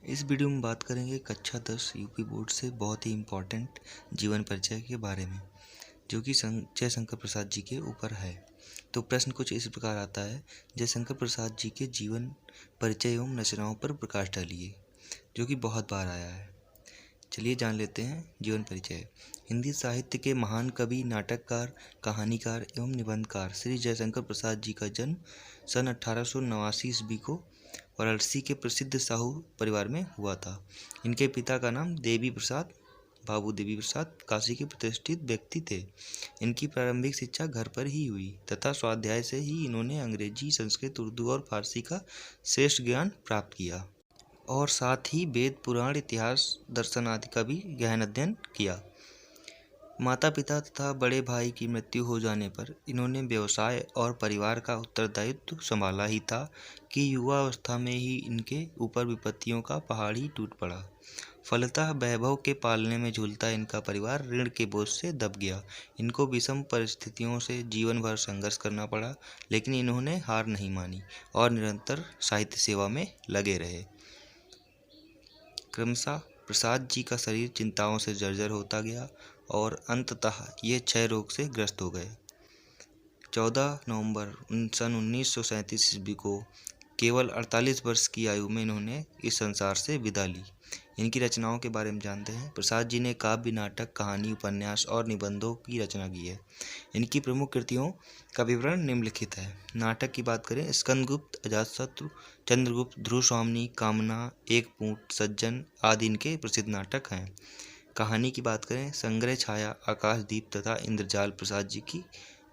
इस वीडियो में बात करेंगे कक्षा 10 यूपी बोर्ड से बहुत ही इम्पोर्टेंट जीवन परिचय के बारे में, जो कि जयशंकर प्रसाद जी के ऊपर है। तो प्रश्न कुछ इस प्रकार आता है, जयशंकर प्रसाद जी के जीवन परिचय एवं रचनाओं पर प्रकाश डालिए, जो कि बहुत बार आया है। चलिए जान लेते हैं जीवन परिचय। हिंदी साहित्य के महान कवि, नाटककार, कहानीकार एवं निबंधकार श्री जयशंकर प्रसाद जी का जन्म सन 1889 ईस्वी को वाराणसी के प्रसिद्ध साहू परिवार में हुआ था। इनके पिता का नाम देवी प्रसाद, बाबू देवी प्रसाद काशी के प्रतिष्ठित व्यक्ति थे। इनकी प्रारंभिक शिक्षा घर पर ही हुई तथा स्वाध्याय से ही इन्होंने अंग्रेजी, संस्कृत, उर्दू और फारसी का श्रेष्ठ ज्ञान प्राप्त किया और साथ ही वेद, पुराण, इतिहास, दर्शन आदि का भी गहन अध्ययन किया। माता पिता तथा बड़े भाई की मृत्यु हो जाने पर इन्होंने व्यवसाय और परिवार का उत्तरदायित्व संभाला ही था कि युवा अवस्था में ही इनके ऊपर विपत्तियों का पहाड़ ही टूट पड़ा। फलतः वैभव के पालने में झूलता इनका परिवार ऋण के बोझ से दब गया। इनको विषम परिस्थितियों से जीवन भर संघर्ष करना पड़ा, लेकिन इन्होंने हार नहीं मानी और निरंतर साहित्य सेवा में लगे रहे। क्रमशः प्रसाद जी का शरीर चिंताओं से जर्जर होता गया और अंततः ये क्षय रोग से ग्रस्त हो गए। 14 नवंबर सन 1937 ईस्वी को केवल 48 वर्ष की आयु में इन्होंने इस संसार से विदा ली। इनकी रचनाओं के बारे में जानते हैं। प्रसाद जी ने काव्य, नाटक, कहानी, उपन्यास और निबंधों की रचना की है। इनकी प्रमुख कृतियों का विवरण निम्नलिखित है। नाटक की बात करें, स्कंदगुप्त, अजातशत्रु, चंद्रगुप्त, ध्रुवस्वामिनी, कामना, एक पूट, सज्जन आदि इनके प्रसिद्ध नाटक हैं। कहानी की बात करें, संग्रह छाया, आकाशदीप तथा इंद्रजाल प्रसाद जी की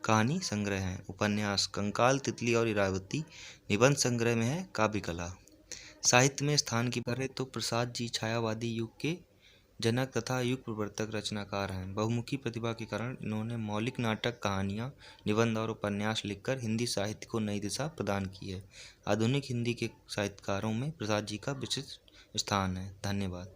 कहानी संग्रह हैं। उपन्यास, कंकाल, तितली और इरावती। निबंध संग्रह में है काव्य कला। साहित्य में स्थान की करें तो प्रसाद जी छायावादी युग के जनक तथा युग प्रवर्तक रचनाकार हैं। बहुमुखी प्रतिभा के कारण इन्होंने मौलिक नाटक, कहानियाँ, निबंध और उपन्यास लिखकर हिंदी साहित्य को नई दिशा प्रदान की है। आधुनिक हिंदी के साहित्यकारों में प्रसाद जी का विशिष्ट स्थान है। धन्यवाद।